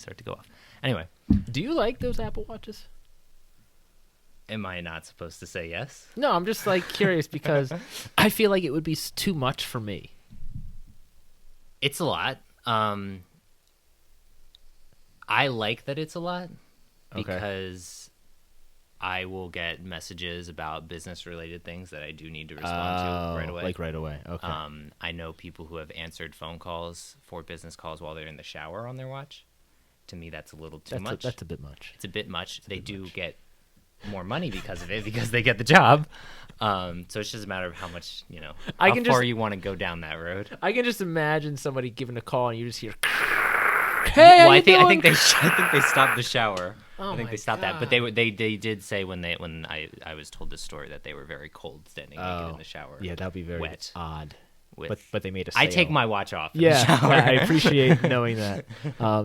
start to go off. Anyway, Do you like those Apple Watches? am I not supposed to say yes? No, I'm just like curious because I feel like it would be too much for me. It's a lot. I like that it's a lot Okay. because I will get messages about business-related things that I do need to respond to right away. Like right away. Okay. I know people who have answered phone calls for business calls while they're in the shower on their watch. To me, that's a little too much. That's a bit much. It's a bit much. They do get more money because of it, because they get the job. So it's just a matter of how much, I how can far just- you want to go down that road. I can just imagine somebody giving a call and you just hear, "Hey, Well, how I you think doing?" I think they stopped the shower. Oh I think my they stopped that, but God. they did say when I was told this story that they were very cold standing naked in the shower. Yeah, that'd be very wet. odd. With, But they made a I sale. take my watch off. In Yeah, the shower. I appreciate knowing that.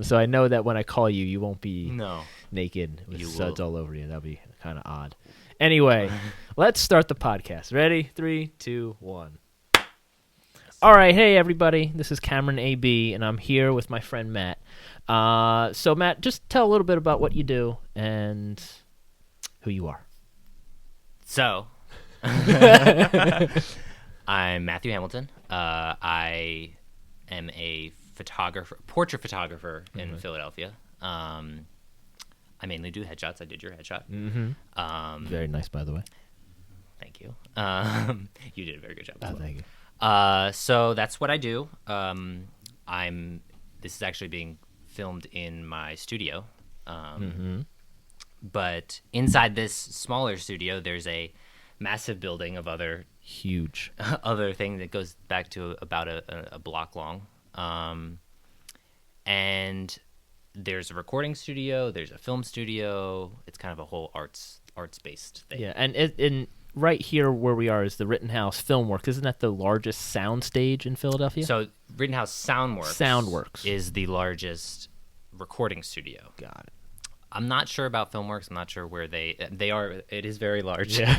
So I know that when I call you, you won't be No. naked with You suds will. all over you. That'd be kind of odd. Anyway, let's start the podcast. Ready? 3, 2, 1. All right, hey everybody. This is Cameron AB, and I'm here with my friend Matt. So Matt, just tell a little bit about what you do and who you are. So, I'm Matthew Hamilton. I am a portrait photographer in Philadelphia. I mainly do headshots. I did your headshot. Mm-hmm. Very nice, by the way. Thank you. You did a very good job. As well. Thank you. So that's what I do. This is actually being filmed in my studio. But inside this smaller studio, there's a massive building of other Huge. thing that goes back to about a block long. And there's a recording studio, there's a film studio. It's kind of a whole arts based thing. Yeah, and right here where we are is the Rittenhouse Filmworks. Isn't that the largest sound stage in Philadelphia? So Rittenhouse Soundworks. is the largest recording studio. Got it. I'm not sure about Filmworks. I'm not sure where they are. It is very large. Yeah.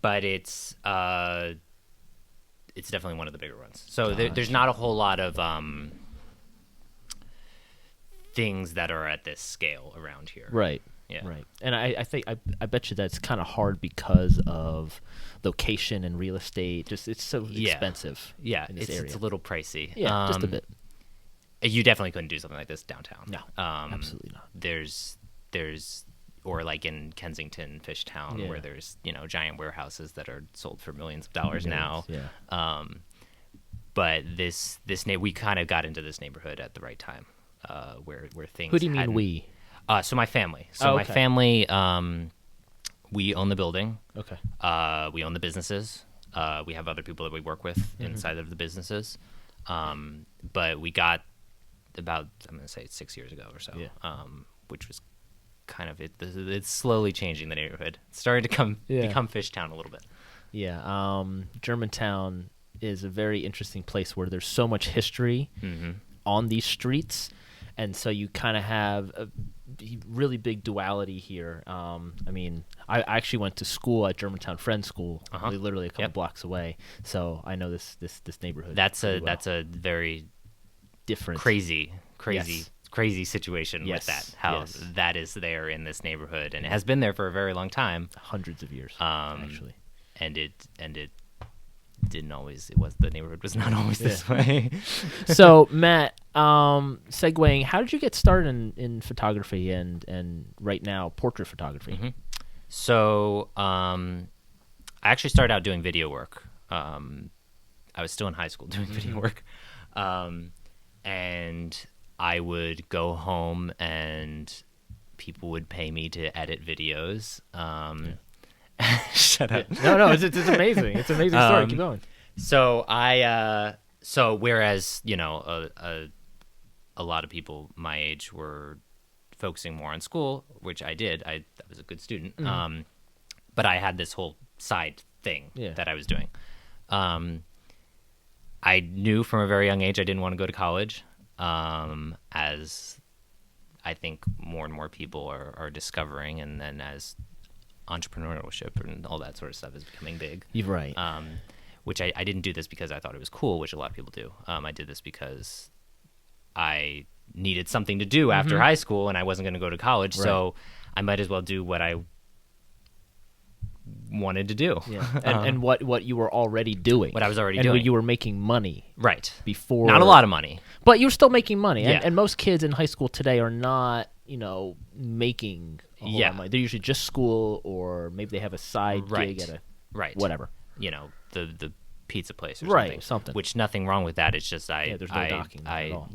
But it's definitely one of the bigger ones. So there's not a whole lot of things that are at this scale around here. Right. Yeah. Right. And I think I bet you that's kind of hard because of location and real estate. Just it's so Yeah. expensive. Yeah, in this it's area. a little pricey. Yeah, just a bit. You definitely couldn't do something like this downtown. No, absolutely not. There's or like in Kensington, Fishtown, Yeah. where there's giant warehouses that are sold for millions of dollars now. Yeah. But we kind of got into this neighborhood at the right time, where things. Who do you mean hadn't- we? So my family. So Oh, my okay. family, we own the building. Okay. We own the businesses. We have other people that we work with inside of the businesses. But we got about, I'm going to say 6 years ago or so, Yeah. which was kind of it's slowly changing the neighborhood. It's starting to become Fishtown a little bit. Yeah. Germantown is a very interesting place where there's so much history on these streets, and so you kind of have a really big duality here. I mean, I actually went to school at Germantown Friends School, literally a couple Yep. blocks away, so I know this neighborhood. That's pretty well. that's a very different, crazy Yes. situation Yes, with that. How yes. that is there in this neighborhood, and it has been there for a very long time. hundreds of years actually. And it didn't always. The neighborhood was not always this way. So Matt, segueing, how did you get started in photography and right now portrait photography? So I actually started out doing video work. I was still in high school doing video work, and I would go home and people would pay me to edit videos. Shut up. No, it's amazing. It's an amazing story. Keep going. So whereas a lot of people my age were focusing more on school, which I did. I was a good student. But I had this whole side thing that I was doing. I knew from a very young age I didn't want to go to college, as I think more and more people are discovering, and then as entrepreneurship and all that sort of stuff is becoming big. You're right. Which I didn't do this because I thought it was cool, which a lot of people do. I did this because I needed something to do after high school, and I wasn't going to go to college, so I might as well do what I wanted to do. Yeah. And what you were already doing. What I was already and doing. And you were making money. Right. Before. Not a lot of money. But you were still making money. Yeah. And most kids in high school today are not, making a whole lot of money. They're usually just school, or maybe they have a side gig at a whatever. The pizza place or something. Which nothing wrong with that. It's just there's no docking at all.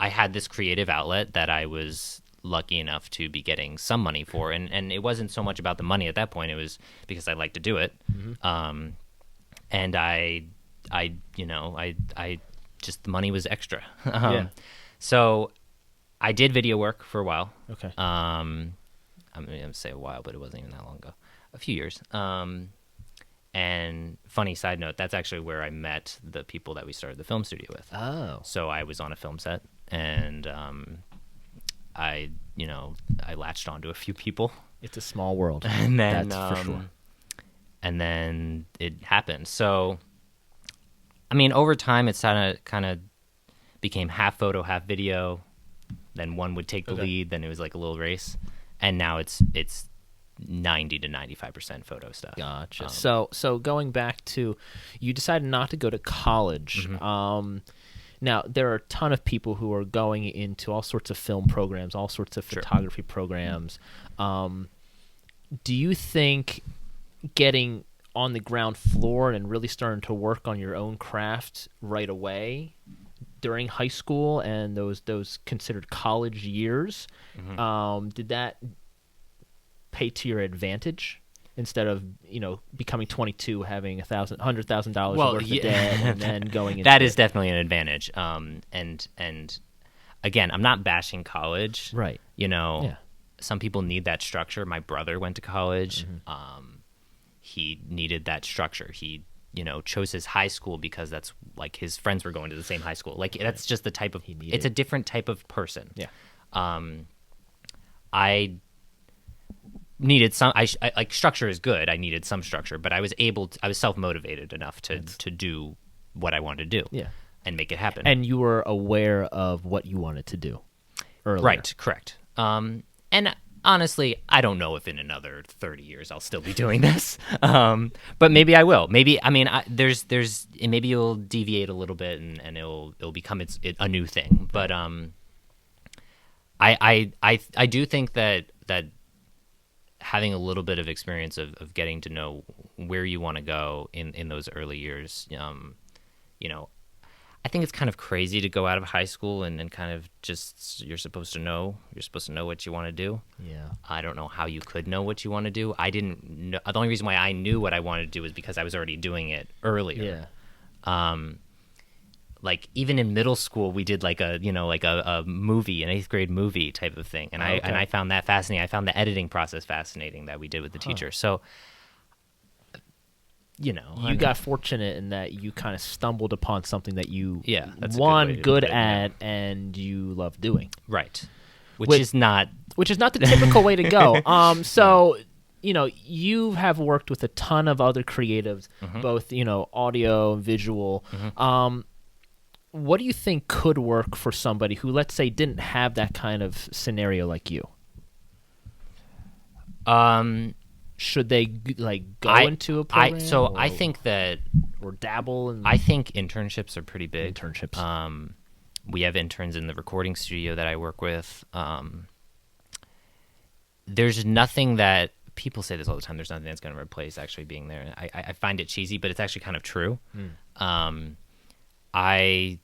I had this creative outlet that I was lucky enough to be getting some money for, and it wasn't so much about the money at that point. It was because I like to do it. And I just, the money was extra. So I did video work for a while. Okay. I'm going to say a while, but it wasn't even that long ago. A few years. And funny side note, that's actually where I met the people that we started the film studio with. Oh. So I was on a film set, and I latched onto a few people. It's a small world. And then, that's for sure. And then it happened. So, I mean, over time, it's kind of became half photo, half video. Then one would take the lead. Then it was like a little race, and now it's 90 to 95% photo stuff. Gotcha. So going back to, you decided not to go to college. Now, there are a ton of people who are going into all sorts of film programs, all sorts of photography programs. Do you think getting on the ground floor and really starting to work on your own craft right away during high school and those considered college years, did that pay to your advantage? Instead of becoming 22, having $100,000 worth of debt, and then going into that is definitely an advantage. And again, I'm not bashing college. Right. Some people need that structure. My brother went to college. He needed that structure. He chose his high school because that's like his friends were going to the same high school. Like that's just the type of. It's a different type of person. Yeah. I needed some. I like structure is good. I needed some structure, but I was self-motivated enough to do what I wanted to do. Yeah. And make it happen. And you were aware of what you wanted to do earlier. Right. Correct. And honestly, I don't know if in another 30 years I'll still be doing this. But maybe I will. Maybe there's maybe it'll deviate a little bit and it'll become a new thing. But I do think that having a little bit of experience of getting to know where you want to go in those early years, I think it's kind of crazy to go out of high school and kind of just you're supposed to know what you want to do. Yeah. I don't know how you could know what you want to do. I didn't know. The only reason why I knew what I wanted to do was because I was already doing it earlier. Yeah. Like even in middle school, we did like a movie, an 8th grade movie type of thing, and I found that fascinating. I found the editing process fascinating that we did with the teacher. So, you got fortunate in that you kind of stumbled upon something that you that's good at and you love doing. Right, which is not the typical way to go. So. You have worked with a ton of other creatives, both audio, visual. What do you think could work for somebody who, let's say, didn't have that kind of scenario like you? Should they go into a program? I think that or dabble. I think internships are pretty big. Internships. We have interns in the recording studio that I work with. There's nothing that people say this all the time. There's nothing that's going to replace actually being there. I find it cheesy, but it's actually kind of true. I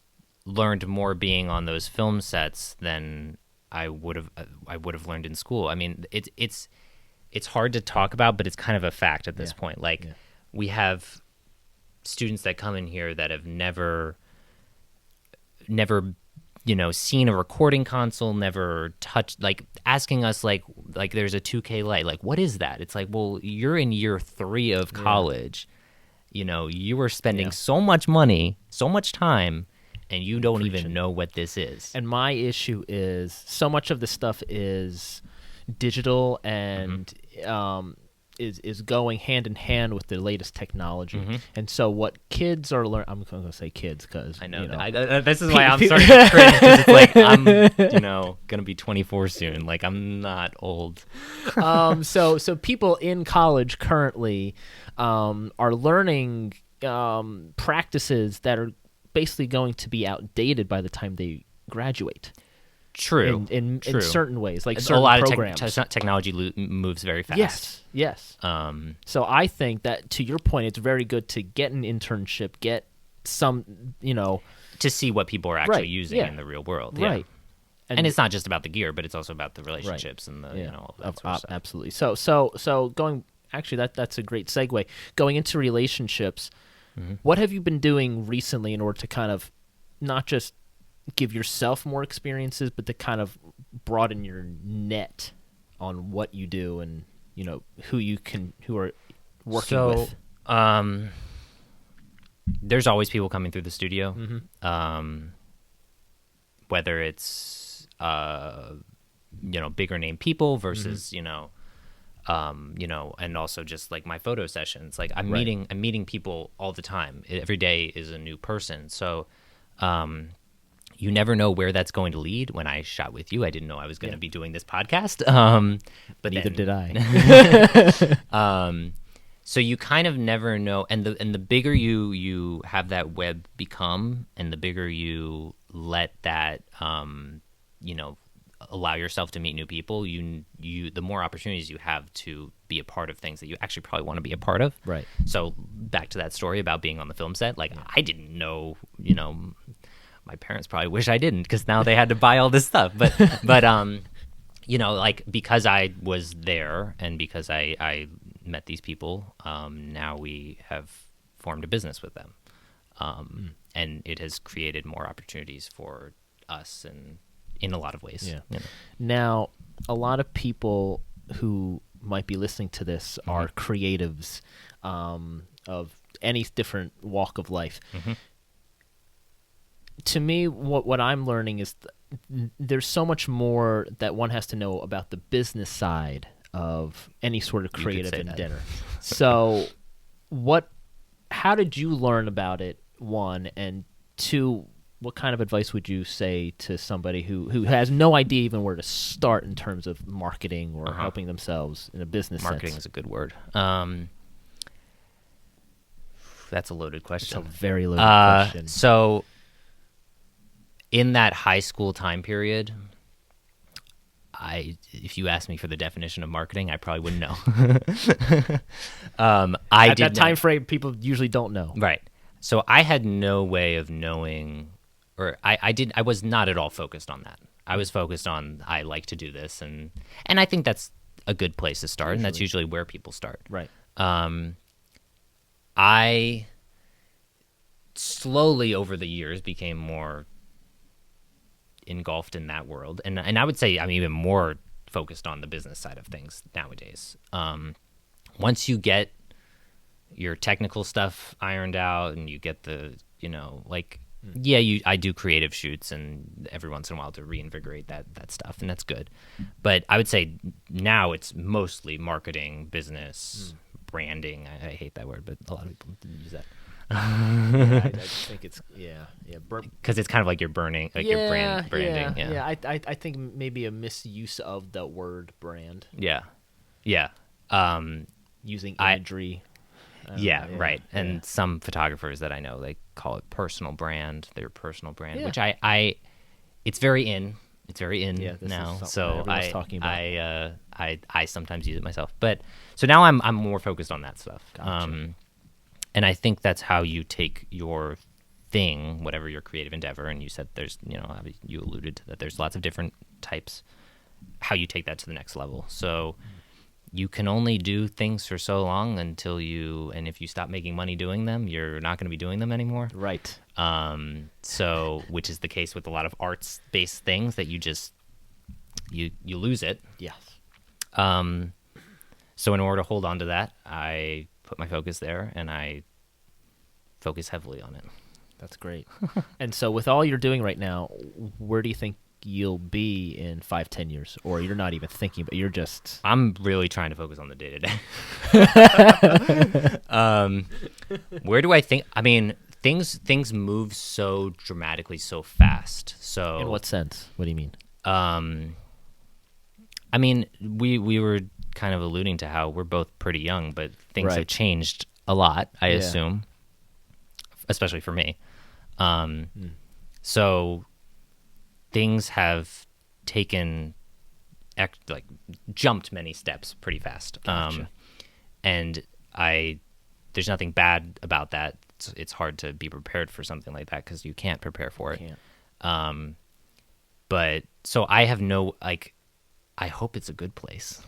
learned more being on those film sets than I would have learned in school. I mean, it's hard to talk about, but it's kind of a fact at this point. Like we have students that come in here that have never seen a recording console, never touched, like asking us like there's a 2K light, like what is that? It's like, well, you're in year 3 of college. You were spending so much money, so much time, and you don't even know what this is. And my issue is so much of the stuff is digital and is going hand in hand with the latest technology. Mm-hmm. And so what kids are learning, I'm going to say kids because I know. you know, This is why I'm starting to cringe. 'Cause it's like I'm, gonna be 24 soon. Like I'm not old. so people in college currently are learning practices that are basically going to be outdated by the time they graduate. True. In True. certain ways, like a certain lot programs. of technology moves very fast. Yes. So I think that, to your point, it's very good to get an internship, get some, to see what people are actually Right, using yeah. in the real world. Yeah. right. And it's not just about the gear, but it's also about the relationships and the Yeah, all that sort of stuff. absolutely. So going, actually, that's a great segue. Going into relationships, Mm-hmm. what have you been doing recently in order to kind of not just give yourself more experiences, but to kind of broaden your net on what you do and who are working with? There's always people coming through the studio. Mm-hmm. Whether it's bigger name people versus and also just like my photo sessions. Like I'm Right. meeting people all the time. Every day is a new person. So you never know where that's going to lead. When I shot with you, I didn't know I was going to be doing this podcast. But Neither did I. So you kind of never know, and the bigger you have that web become, and the bigger you let that allow yourself to meet new people, you the more opportunities you have to be a part of things that you actually probably want to be a part of. Right. So back to that story about being on the film set, like I didn't know, my parents probably wish I didn't, because now they had to buy all this stuff. But like because I was there and because I met these people, now we have formed a business with them, and it has created more opportunities for us and in a lot of ways. Yeah. Now, a lot of people who might be listening to this are creatives of any different walk of life. Mm-hmm. To me, what I'm learning is there's so much more that one has to know about the business side of any sort of You could creative say that. endeavor. So, how did you learn about it, one, and two, what kind of advice would you say to somebody who has no idea even where to start in terms of marketing or helping themselves in a business Marketing sense? is a good word. That's a loaded It's question. a very loaded question. So, in that high school time period, if you asked me for the definition of marketing, I probably wouldn't know. At that time frame, people usually don't know. Right. So I had no way of knowing, or I was not at all focused on that. I was focused on, I like to do this, and I think that's a good place to start, and that's usually where people start. Right. I slowly over the years became more engulfed in that world, and I would say I'm even more focused on the business side of things nowadays. Once you get your technical stuff ironed out and you get the I do creative shoots and every once in a while to reinvigorate that stuff, and that's good. But I would say now it's mostly marketing, business, branding. I hate that word, but a lot of people use that. I just think it's Because it's kind of like you're burning, like your branding. Yeah. I think maybe a misuse of the word brand, Yeah. using imagery. Right. And some photographers that I know, they call it personal brand, their personal brand, Yeah. which I it's very in. It's very in Yeah, this now. is something So everyone's talking about. I sometimes use it myself. But so now I'm more focused on that stuff. Gotcha. And I think that's how you take your thing, whatever your creative endeavor, and you said there's, you alluded to that there's lots of different types, how you take that to the next level. So you can only do things for so long and if you stop making money doing them, you're not going to be doing them anymore. Right. So, which is the case with a lot of arts-based things that you just, you lose it. Yes. So in order to hold on to that, I put my focus there and I focus heavily on it. That's great. And so with all you're doing right now, where do you think you'll be in 5-10 years, or you're not even thinking, but you're just I'm really trying to focus on the day to day. Where do I think? I mean, things move so dramatically, so fast. So in what sense? What do you mean? I mean, we were kind of alluding to how we're both pretty young, but things Right. have changed a lot, I Yeah. assume, especially for me. So things have taken like jumped many steps pretty fast. Gotcha. And there's nothing bad about that. It's hard to be prepared for something like that because you can't prepare for it. Can't. But so I have no, like, I hope it's a good place.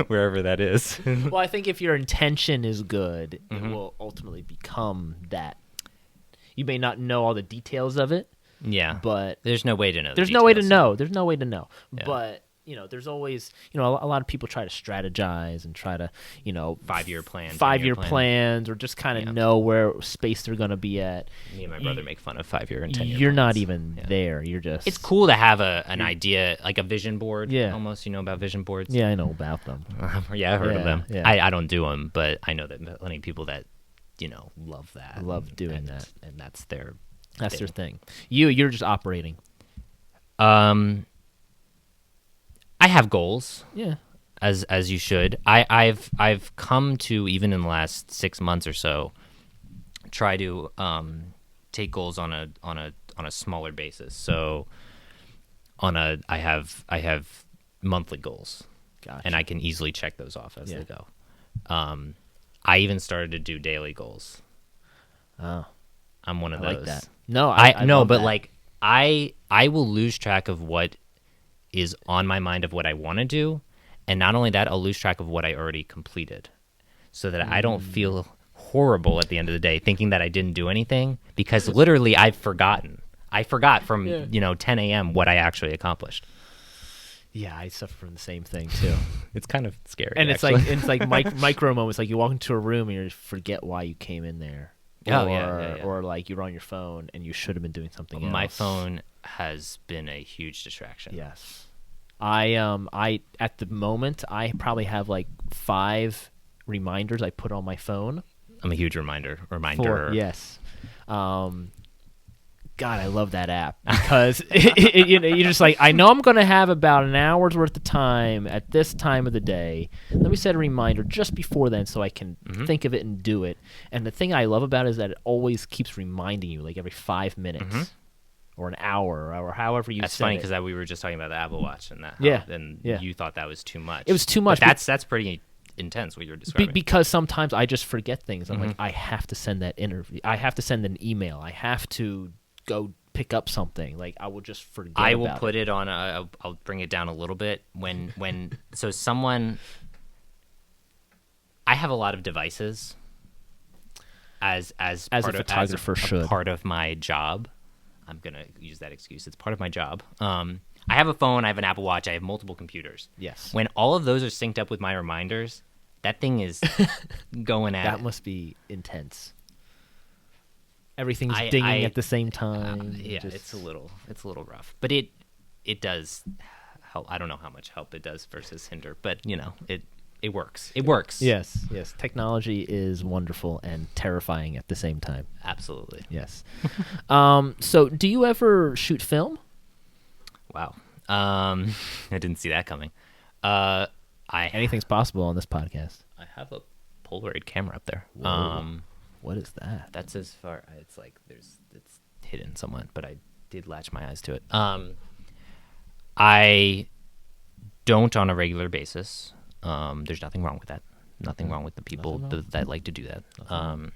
Wherever that is. Well, I think if your intention is good, it Mm-hmm. will ultimately become that. You may not know all the details of it, Yeah. but There's no way to know. the there's no way to details. know. There's no way to know. Yeah. But there's always, a lot of people try to strategize and try to, 5-year plan. 5-year 10-year plan. plans, or just kind of Yeah. know where space they're going to be at. Me and my brother make fun of 5-year and 10-year You're not plans. even Yeah. there. You're just. It's cool to have an idea, like a vision board. Yeah. Almost, about vision boards. Yeah, I know about them. Yeah, I've heard of Yeah, them. yeah. I don't do them, but I know that plenty of people that, love that. Love doing and, that. And that's their That's their thing. You're just operating. I have goals. Yeah. As you should. I've come to, even in the last 6 months or so, try to take goals on a smaller basis. So I have monthly goals, Gotcha. and I can easily check those off as Yeah. they go. I even started to do daily goals. Oh, I'm one of I those. like that. No, I no, love but that. like I will lose track of what is on my mind of what I want to do, and not only that, I'll lose track of what I already completed, so that I don't feel horrible at the end of the day thinking that I didn't do anything, because literally I've forgotten. I forgot from 10 a.m. what I actually accomplished. Yeah, I suffer from the same thing too. It's kind of scary, And it's actually. like micro moments. Like you walk into a room and you just forget why you came in there. Oh, or, yeah. Or like you're on your phone and you should have been doing something else. My phone has been a huge distraction. Yes. I at the moment I probably have like 5 reminders I put on my phone. I'm a huge reminder. Yes. God, I love that app because you're just like, I know I'm going to have about an hour's worth of time at this time of the day. Let me set a reminder just before then so I can think of it and do it. And the thing I love about it is that it always keeps reminding you, like every 5 minutes or an hour or however you That's set funny it. because we were just talking about the Apple Watch and that. Yeah, And yeah. you thought that was too much. It was too much. But that's pretty intense what you're describing. Because sometimes I just forget things. I'm like, I have to send that interview. I have to send an email. I have to go pick up something. Like I will just forget. I will about put it on. I'll bring it down a little bit so someone. I have a lot of devices. As a part photographer should. Part of my job. I'm gonna use that excuse. It's part of my job. I have a phone. I have an Apple Watch. I have multiple computers. Yes. When all of those are synced up with my reminders, that thing is going at That it. must be intense. Everything's I- dinging at the same time. Yeah, Just- it's a little rough, but it does help. I don't know how much help it does versus hinder, but it works. It works. Yes. Technology is wonderful and terrifying at the same time. Absolutely. Yes. So, do you ever shoot film? Wow. I didn't see that coming. I Anything's possible on this podcast. have a Polaroid camera up there. Whoa. What is that? That's as far. It's like it's hidden somewhat, but I did latch my eyes to it. I don't on a regular basis. There's nothing wrong with that. Nothing wrong with the people Nothing wrong. that like to do that.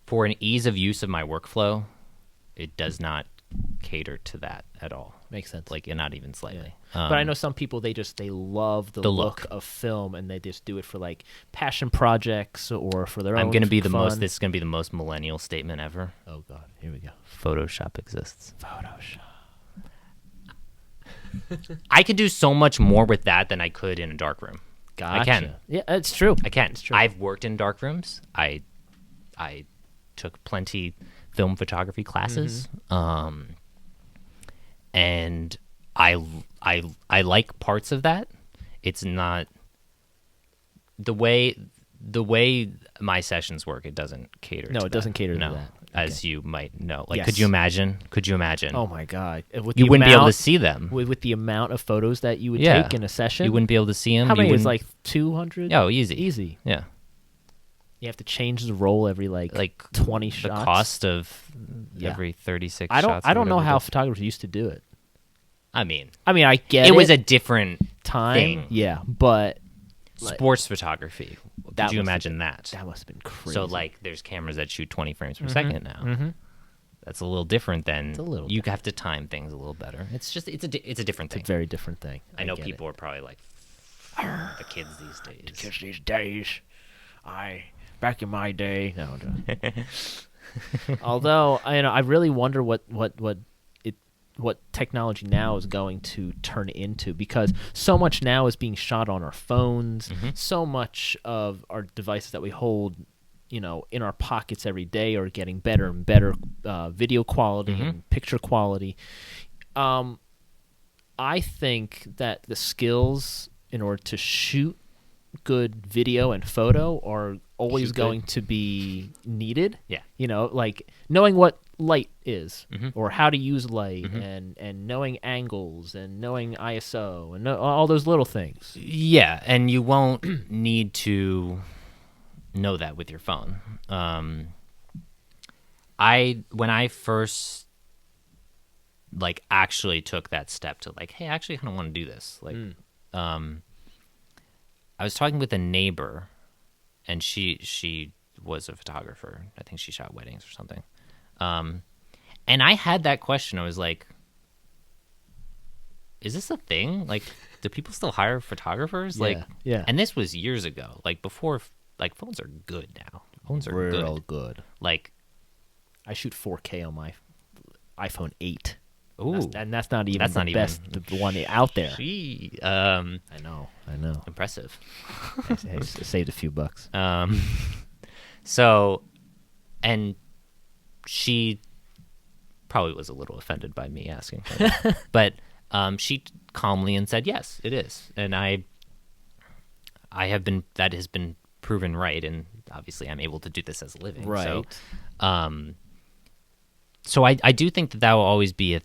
For an ease of use of my workflow, it does not cater to that at all. Makes sense. Like, not even slightly. But I know some people they love the look look. of film and they just do it for like passion projects or for their own. I'm going to be the fun. most. This is going to be the most millennial statement ever. Oh God, here we go. Photoshop exists. Photoshop. I could do so much more with that than I could in a dark room. Gotcha. I can. Yeah, it's true. I can. It's true. I've worked in dark rooms. I took plenty film photography classes. and I like parts of that. It's not the way my sessions work. It doesn't cater. No, to it doesn't cater to no, that. as you might know. Like, Yes. could you imagine? Could you imagine? Oh my god! With you the wouldn't be able to amount- see them. with the amount of photos that you would Yeah. take in a session. You wouldn't be able to see them. How you many is wouldn't- like 200? Oh, easy. Easy. Yeah. You have to change the roll every like 20 the shots. cost of Yeah. every 36 I don't shots. I or don't know whatever how it is. photographers used to do it. I mean, I mean, I get it it. was a different time. thing. Yeah, but Like- sports photography. That Could you must have imagine that? that must have been crazy. So, like, there's cameras that shoot 20 frames per second now. Mhm. That's a little different than It's a little you have to time things a little better. It's just it's a different It's thing. a very different thing. I know get people are probably like the kids these days. it. Kids these days, back in my day. No, although I really wonder what technology now is going to turn into, because so much now is being shot on our phones. Mm-hmm. So much of our devices that we hold, in our pockets every day are getting better and better video quality Mm-hmm. and picture quality. I think that the skills in order to shoot good video and photo are always Shoot good. going to be needed. Yeah. Like knowing what light is, Mhm. or how to use light, Mhm. and knowing angles and knowing ISO and all those little things. Yeah, and you won't need to know that with your phone. When I first actually took that step to hey, actually, I kind of want to do this. I was talking with a neighbor, and she was a photographer. I think she shot weddings or something. And I had that question. I was like, is this a thing? Do people still hire photographers? Yeah. And this was years ago. Before, phones are good now. Phones are Real good. good. I shoot 4K on my iPhone 8. Ooh, And that's not even That's the not even- best the one out there. gee, I know. impressive. I saved a few bucks. So, and she probably was a little offended by me asking her that. But she calmly and said, yes, it is. And that has been proven right. And obviously I'm able to do this as a living. Right. So I do think that will always be a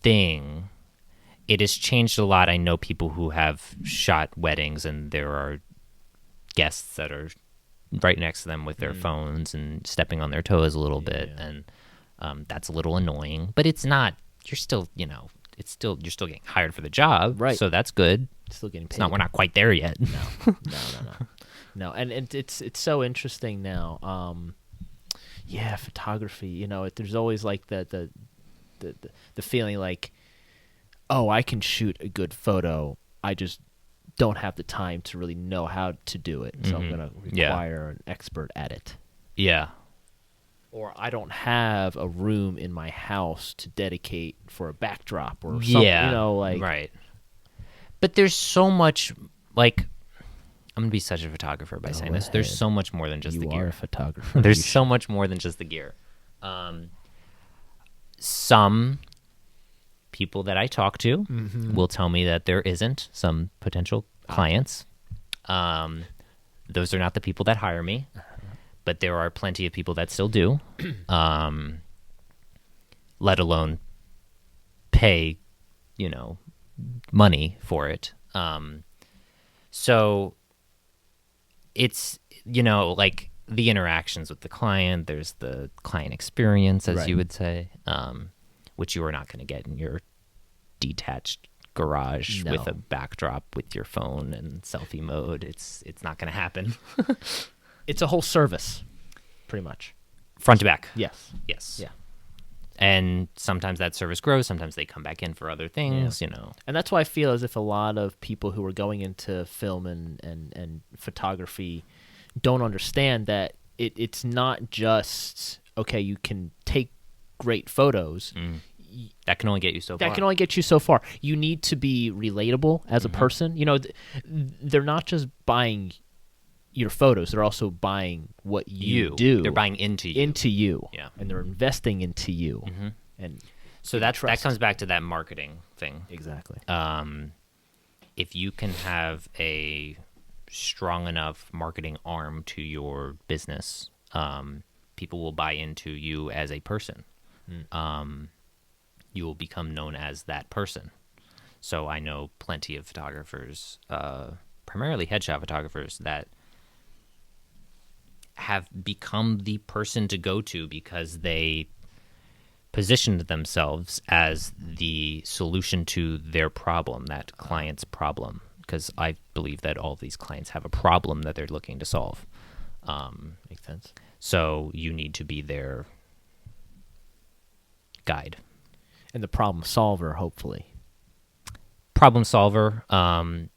thing. It has changed a lot. I know people who have shot weddings, and there are guests that are right next to them with their phones and stepping on their toes a little bit, and that's a little annoying. But it's not. You're still, you're still getting hired for the job, Right. So that's good. Still getting paid. It's not. We're not quite there yet. No. And it's so interesting now. Photography. There's always the feeling oh, I can shoot a good photo. I just don't have the time to really know how to do it, so I'm gonna Yeah. require an expert at it. Yeah. Or I don't have a room in my house to dedicate for a backdrop or something. Yeah. Right. But there's so much. I'm gonna be such a photographer by saying this. There's ahead. so much more than just You the are gear. a photographer. There's so much more than just the gear. Some people that I talk to will tell me that there isn't. Some potential clients. Those are not the people that hire me, but there are plenty of people that still do. Let alone pay, money for it. So it's, the interactions with the client, there's the client experience, as Right. you would say, which you are not going to get in your detached garage No. with a backdrop with your phone and selfie mode. It's not going to happen. It's a whole service, pretty much. Front to back. Yes. Yes. Yeah. And sometimes that service grows. Sometimes they come back in for other things, And that's why I feel as if a lot of people who are going into film and photography don't understand that it's not just, okay, you can take great photos. That can only get you so far. That can only get you so far. You need to be relatable as a person. They're not just buying your photos. They're also buying what you do. They're buying into you. Into you. Yeah. And they're investing into you. And So that trust. comes back to that marketing thing. Exactly. If you can have a strong enough marketing arm to your business, people will buy into you as a person. You will become known as that person. So I know plenty of photographers, primarily headshot photographers, that have become the person to go to because they positioned themselves as the solution to their problem, that client's problem. Because I believe that all of these clients have a problem that they're looking to solve. Makes sense. So you need to be their guide. And the problem solver, hopefully. Problem solver, and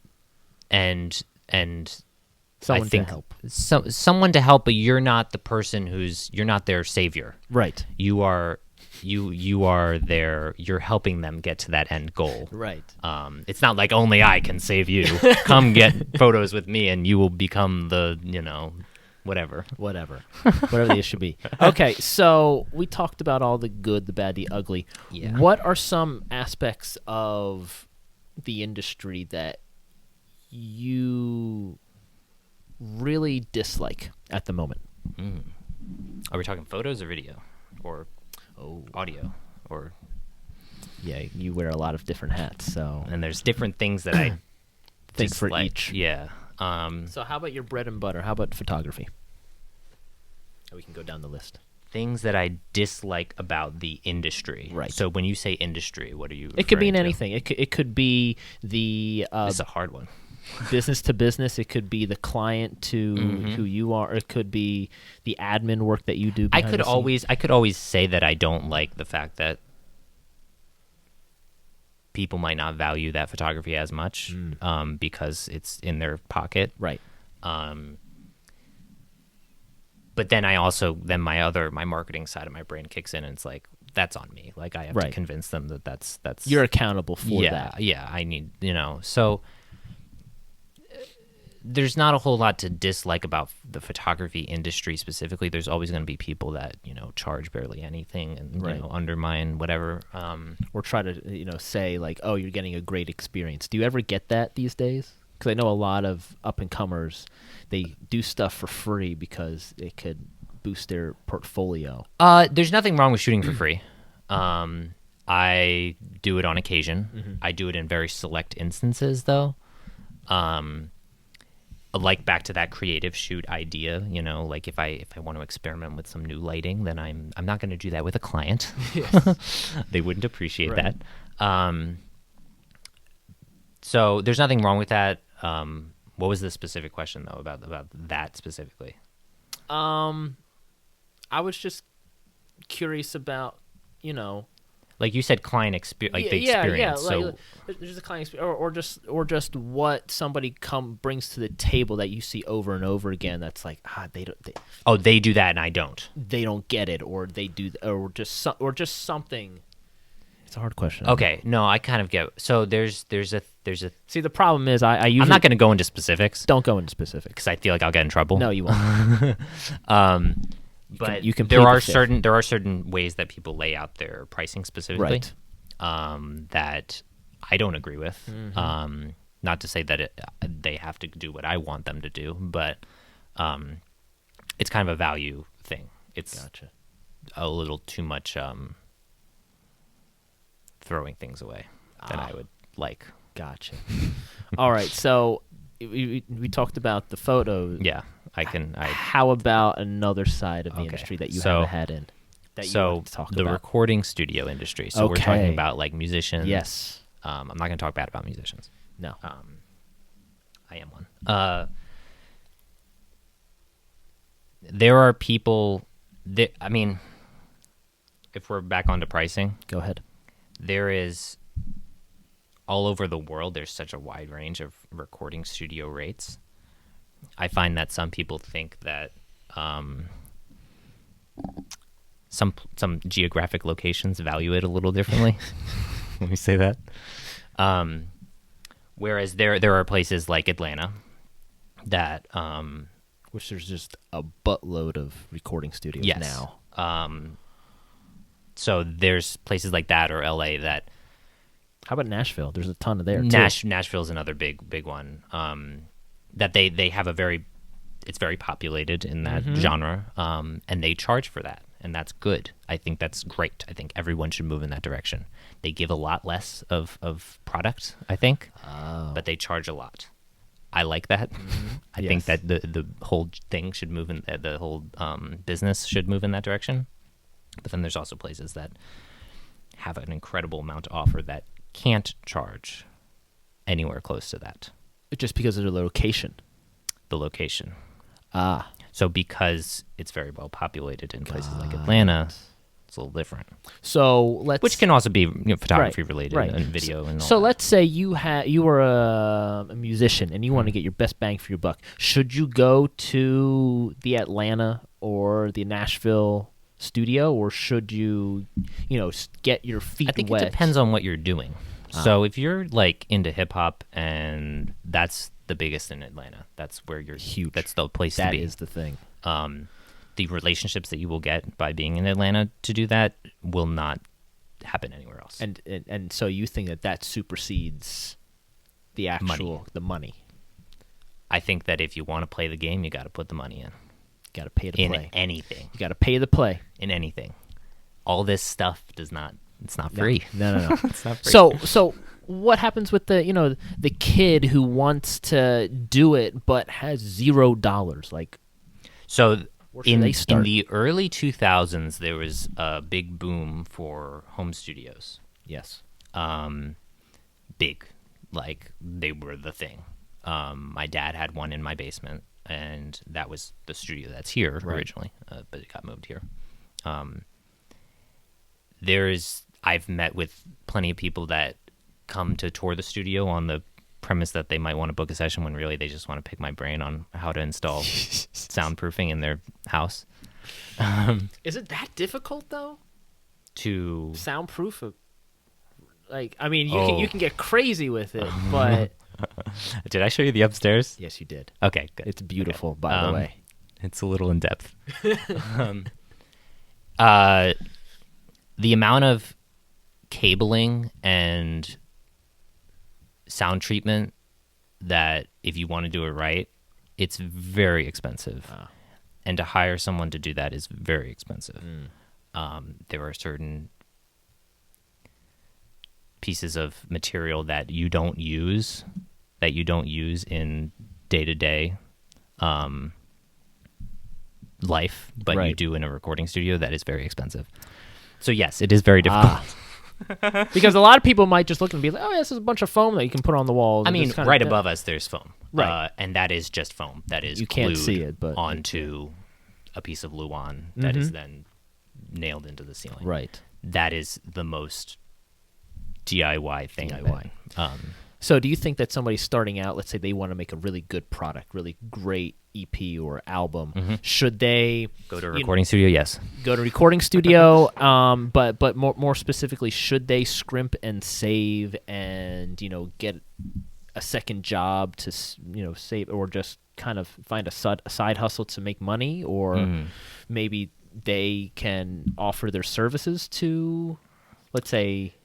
Someone I think to help. someone to help, but you're not the person you're not their savior. Right. You are you're helping them get to that end goal. Right. It's not like only I can save you. Come get photos with me and you will become the, whatever. Whatever the issue be. Okay, so we talked about all the good, the bad, the ugly. Yeah. What are some aspects of the industry that you really dislike at the moment? Are we talking photos or video or audio or? Yeah, you wear a lot of different hats, so And there's different things that I think for dislike. each. Yeah. So how about your bread and butter? How about photography? We can go down the list. Things that I dislike about the industry. Right. So when you say industry, what are you? It could be in referring to? anything. It could be the This is a hard one. business to business. It could be the client to who you are. It could be the admin work that you do. I behind could the scenes. always say that I don't like the fact that people might not value that photography as much because it's in their pocket. Right. But then my marketing side of my brain kicks in and it's like, that's on me. Like I have to Right. convince them that that's You're accountable for yeah, that. yeah, I need, so there's not a whole lot to dislike about the photography industry specifically. There's always going to be people that, charge barely anything and, Right. undermine whatever. Or try to say like, oh, you're getting a great experience. Do you ever get that these days? Because I know a lot of up and comers, they do stuff for free because it could boost their portfolio. There's nothing wrong with shooting for free. I do it on occasion. I do it in very select instances, though. Like back to that creative shoot idea, like if I want to experiment with some new lighting, then I'm not going to do that with a client. They wouldn't appreciate Right. that. So there's nothing wrong with that. What was the specific question though about that specifically? I was just curious about, Like you said, client experience, the experience. Like, So there's a client experience, or just what somebody brings to the table that you see over and over again. That's like they do that and I don't. they don't get it, or they do, or just something. It's a hard question. Okay, no, I kind of get. So there's a. See, the problem is I usually I'm not going to go into specifics don't go into specifics. because I feel like I'll get in trouble. No, you won't. But you can there plead are the fifth. certain ways that people lay out their pricing specifically, that I don't agree with. Not to say that they have to do what I want them to do, but it's kind of a value thing. It's Gotcha. a little too much throwing things away than I would like. Gotcha. All right, so we talked about the photos. Yeah, How about another side of the Okay, industry that you so- haven't had in? That you So wanted to talk the about? recording studio industry. So we're talking Okay. about like musicians. Yes. I'm not going to talk bad about musicians. No. I am one. There are people that, I mean, if we're back onto pricing, Go ahead. there is all over the world, there's such a wide range of recording studio rates. I find that some people think that some geographic locations value it a little differently. Let me say that. Whereas there are places like Atlanta that Which there's just a buttload of recording studios yes. now. So there's places like that or LA that How about Nashville? There's a ton of there too. Nashville's another big one. That they have it's very populated in that genre, and they charge for that, and that's good. I think that's great. I think everyone should move in that direction. They give a lot less of product, I think, but they charge a lot. I like that. I think that the whole thing should move in the whole business should move in that direction. But then there's also places that have an incredible amount to offer that can't charge anywhere close to that. Just because of the location. The location. Ah. So because it's very well populated in places like Atlanta, it's a little different. So Which can also be photography related right. and video and all So that. let's say you were a musician and you want to get your best bang for your buck. Should you go to the Atlanta or the Nashville studio, or should you, get your feet I think wet? it depends on what you're doing. So if you're like into hip hop and that's the biggest in Atlanta, that's where you're Huge. That's the place That to be. is the thing. The relationships that you will get by being in Atlanta to do that will not happen anywhere else. And so you think that supersedes the actual money. I think that if you want to play the game, you got to put the money in. Got to pay to In play. anything. You got to pay to play. In anything. All this stuff it's not free. No. It's not free. So what happens with the kid who wants to do it but has $0? Like, So where should they start? in the early 2000s, there was a big boom for home studios. Yes. Big. Like, they were the thing. My dad had one in my basement, and that was the studio that's here originally, but it got moved here. I've met with plenty of people that come to tour the studio on the premise that they might want to book a session when really they just want to pick my brain on how to install soundproofing in their house. Is it that difficult though? To Soundproof? Like, I mean, Oh. you can get crazy with it, but Did I show you the upstairs? yes, you did. Okay, good. It's beautiful, by the way. It's a little in depth. The amount of cabling and sound treatment that if you want to do it right, it's very expensive. And to hire someone to do that is very expensive. There are certain pieces of material that you don't use in day-to-day life, but you Right. do in a recording studio. That is very expensive. So yes, it is very difficult. Because a lot of people might just look and be like, "Oh, this is a bunch of foam that you can put on the walls." I and mean, just kinda right do- above us, there's foam, Right. And that is just foam. That is You can't glued see it, but- onto a piece of Luan that is then nailed into the ceiling. Right. That is the most DIY thing. DIY. So do you think that somebody starting out, let's say they want to make a really good product, really great EP or album, should they Go to a recording studio. Yes. go to recording studio? But more specifically, should they scrimp and save and get a second job to save, or just kind of find a side hustle to make money, or maybe they can offer their services to, let's say,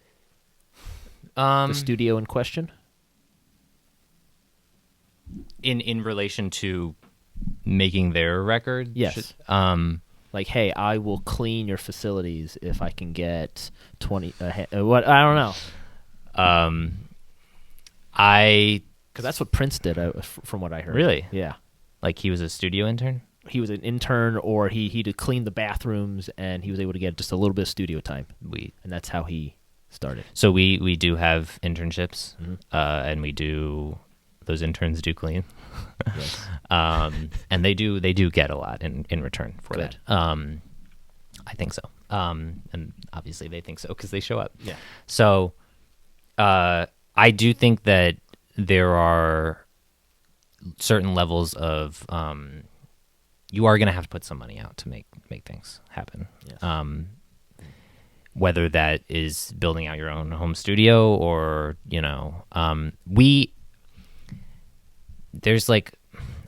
the studio in question? In relation to making their record. Yes. Like, hey, I will clean your facilities if I can get 20. What I don't know, because that's what Prince did, from what I heard. Really? Yeah. Like he was a studio intern. He was an intern, or he did clean the bathrooms, and he was able to get just a little bit of studio time, and that's how he started. So we do have internships, and those interns do clean. Yes. And they do get a lot in return for Good. that. I think so. And obviously they think so because they show up. Yeah. So I do think that there are certain levels of you are going to have to put some money out to make things happen. Yes. Whether that is building out your own home studio or there's like,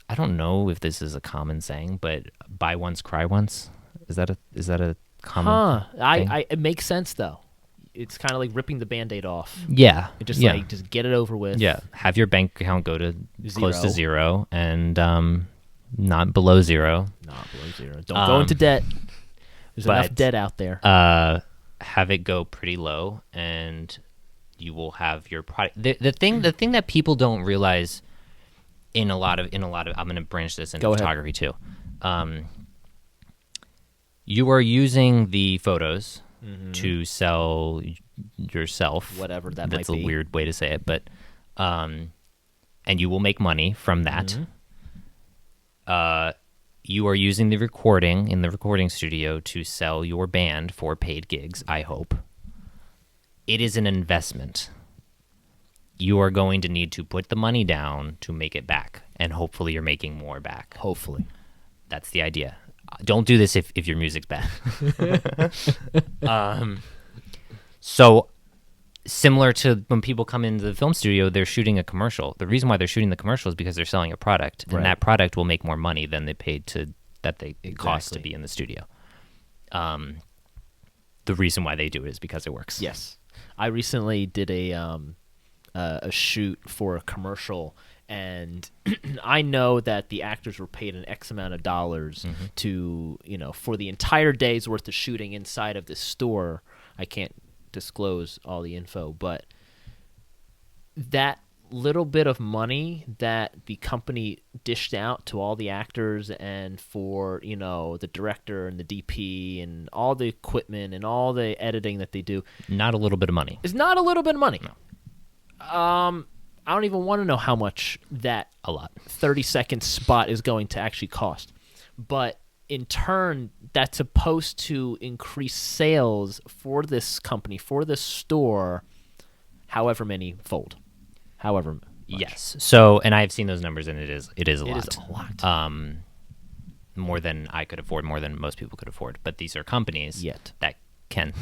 I don't know if this is a common saying, but buy once, cry once. Is that a common. It makes sense though. It's kind of like ripping the Band-Aid off. Yeah. It just yeah. like just get it over with. Yeah. Have your bank account go to close to Zero. 0 and not below 0. Not below 0. Don't go into debt. There's enough debt out there. Have it go pretty low, and you will have your product. The thing that people don't realize in a lot of I'm going to branch this into photography too. You are using the photos to sell yourself, whatever that might be. That's a weird way to say it, but and you will make money from that. You are using the recording in the recording studio to sell your band for paid gigs, I hope. It is an investment. You are going to need to put the money down to make it back, and hopefully you're making more back. Hopefully. That's the idea. Don't do this if your music's bad. So similar to when people come into the film studio, they're shooting a commercial. The reason why they're shooting the commercial is because they're selling a product, and that product will make more money than they paid it costs to be in the studio. The reason why they do it is because it works. Yes. I recently did a shoot for a commercial, and I know that the actors were paid an X amount of dollars to, for the entire day's worth of shooting inside of this store. I can't disclose all the info, but that little bit of money that the company dished out to all the actors and for, the director and the DP and all the equipment and all the editing that they do. Not a little bit of money. It's not a little bit of money. No. I don't even want to know how much that 30-second spot is going to actually cost. But in turn, that's supposed to increase sales for this company, for this store, however many fold. However much. Yes. So, and I've seen those numbers, and it is a lot. It is a lot. More than I could afford, more than most people could afford. But these are companies that can.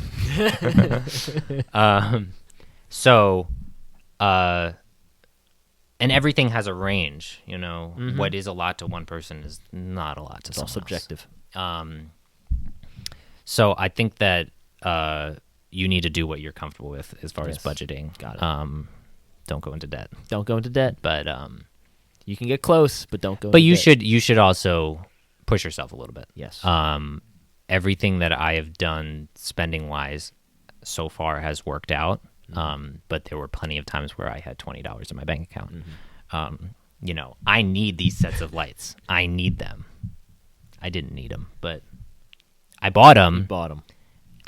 And everything has a range, What is a lot to one person is not a lot to someone else. It's all subjective. So I think that you need to do what you're comfortable with as far as budgeting. Got it. Don't go into debt. Don't go into debt. But you can get close, but don't go. But into debt. you should also push yourself a little bit. Yes. Everything that I have done spending wise so far has worked out. But there were plenty of times where I had $20 in my bank account. I need these sets of lights. I need them. I didn't need them, but I bought them. You bought them.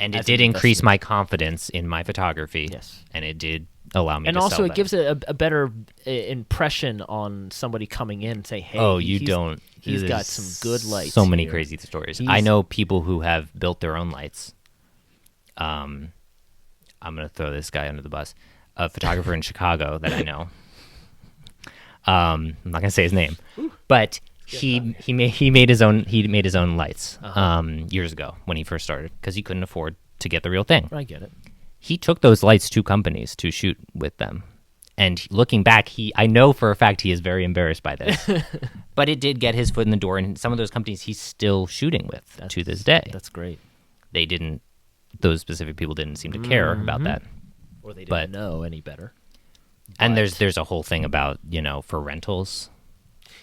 And it did increase my confidence in my photography. Yes. And it did allow me and to also sell it gives a better impression on somebody coming in and say, hey, he's got some good lights. So many here. crazy stories. I know people who have built their own lights. I'm going to throw this guy under the bus. A photographer in Chicago that I know. I'm not going to say his name, but he made his own lights years ago when he first started because he couldn't afford to get the real thing. I get it. He took those lights to companies to shoot with them. And looking back, I know for a fact he is very embarrassed by this. But it did get his foot in the door, and some of those companies he's still shooting with to this day. That's great. Those specific people didn't seem to care about that. Or they didn't know any better. And there's a whole thing about, for rentals.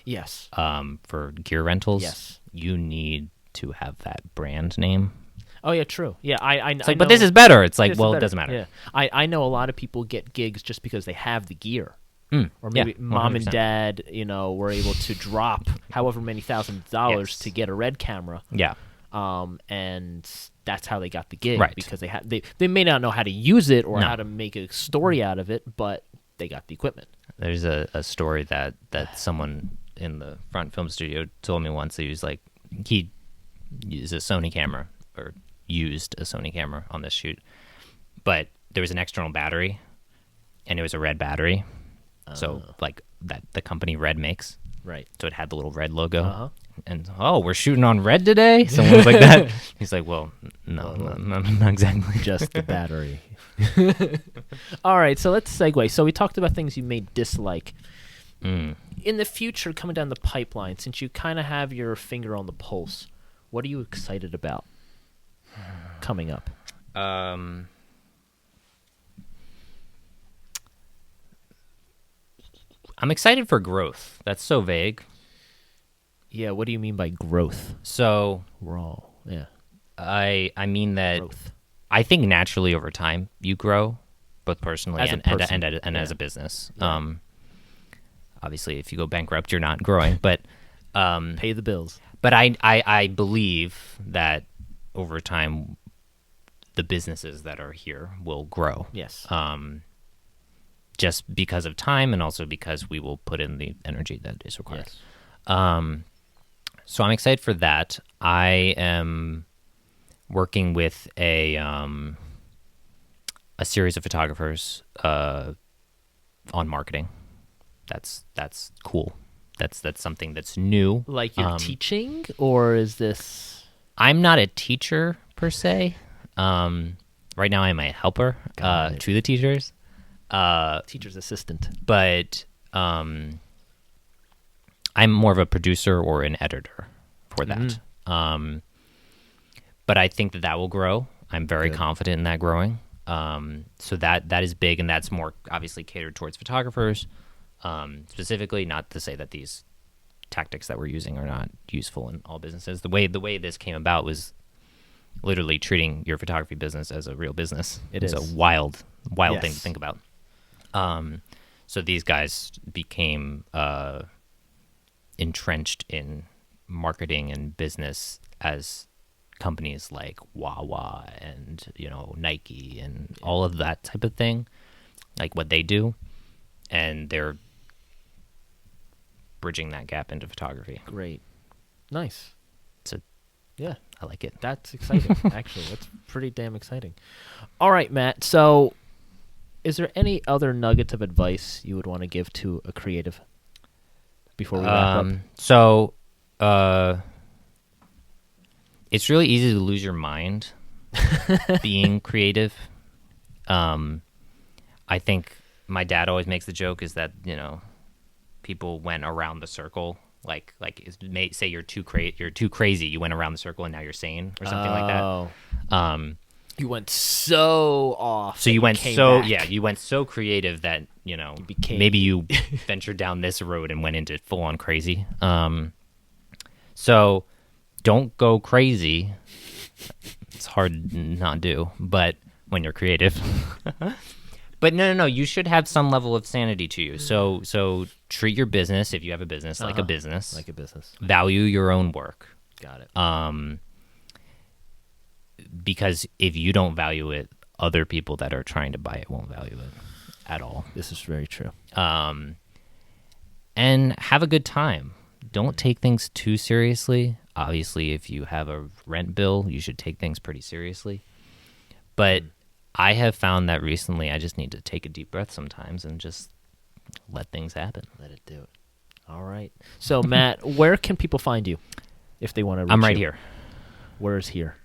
Yes. For gear rentals. Yes. You need to have that brand name. Oh, yeah, true. Yeah, I know. But this is better. It's like, well, it doesn't matter. Yeah. I know a lot of people get gigs just because they have the gear. Or maybe yeah, mom and dad, were able to drop however many $1,000s to get a Red camera. Yeah. And that's how they got the gig. Right. Because they may not know how to use it or how to make a story out of it, but they got the equipment. There's a story that someone in the front film studio told me once. He was like, he used a Sony camera or used a Sony camera on this shoot, but there was an external battery, and it was a Red battery, so like that the company Red makes, right? So it had the little Red logo, and we're shooting on Red today. Someone was like that. He's like, well, no, not exactly, just the battery. All right, so let's segue. So we talked about things you may dislike. In the future, coming down the pipeline, since you kind of have your finger on the pulse, what are you excited about? coming up? I'm excited for growth. That's so vague. Yeah, what do you mean by growth? So Raw. Yeah. I mean that Growth. I think naturally over time you grow, both personally As a and person, as yeah. a business. Yeah. Obviously, if you go bankrupt, you're not growing. But Pay the bills. but I believe that over time, the businesses that are here will grow. Yes. Just because of time and also because we will put in the energy that is required. Yes. So I'm excited for that. I am working with a series of photographers on marketing. That's cool. That's something that's new. Like you're teaching, or is this? I'm not a teacher per se. Right now I'm a helper Got it. to the teachers. Teacher's assistant. But I'm more of a producer or an editor for that. But I think that will grow. I'm very confident in that growing. So that is big, and that's more obviously catered towards photographers specifically. Not to say that these tactics that we're using are not useful in all businesses. The way this came about was literally treating your photography business as a real business. It's a wild thing Yes. to think about. So these guys became entrenched in marketing and business as companies like Wawa and Nike and all of that type of thing, like what they do, and they're bridging that gap into photography. Great. Nice. So Yeah. I like it. That's exciting, actually. That's pretty damn exciting. All right, Matt. So, is there any other nuggets of advice you would want to give to a creative before we wrap up? So, it's really easy to lose your mind being creative. I think my dad always makes the joke is that people went around the circle. Like say you're too crazy. You went around the circle and now you're sane or something like that. You went so off. So you went came so back. you went so creative that became- maybe you ventured down this road and went into full on crazy. So don't go crazy. It's hard to not do, but when you're creative. But no, you should have some level of sanity to you. So treat your business, if you have a business, like a business. Like a business. Value your own work. Got it. Because if you don't value it, other people that are trying to buy it won't value it at all. This is very true. And have a good time. Don't take things too seriously. Obviously, if you have a rent bill, you should take things pretty seriously. But I have found that recently I just need to take a deep breath sometimes and just let things happen. Let it do it. All right. So, Matt, where can people find you if they want to reach I'm right you? here. Where's here?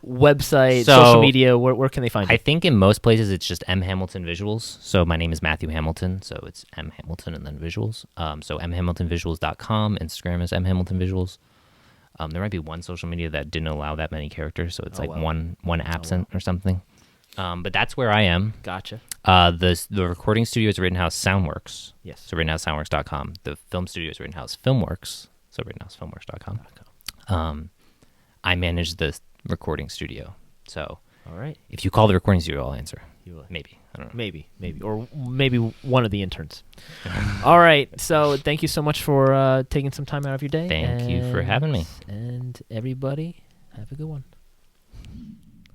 Website, So, social media, where can they find you? I think in most places it's just M. Hamilton Visuals. So my name is Matthew Hamilton, so it's M. Hamilton and then Visuals. So mhamiltonvisuals.com. Instagram is M. Hamilton Visuals. There might be one social media that didn't allow that many characters, so it's one absent or something. But that's where I am. Gotcha. The recording studio is Rittenhouse Soundworks. Yes. So RittenhouseSoundworks.com. The film studio is Rittenhouse Filmworks. So RittenhouseFilmworks.com. I manage the recording studio. So All right. if you call the recording studio, I'll answer. You will. Maybe. I don't know. Maybe. Or maybe one of the interns. All right. So thank you so much for taking some time out of your day. Thank you for having me. And everybody, have a good one.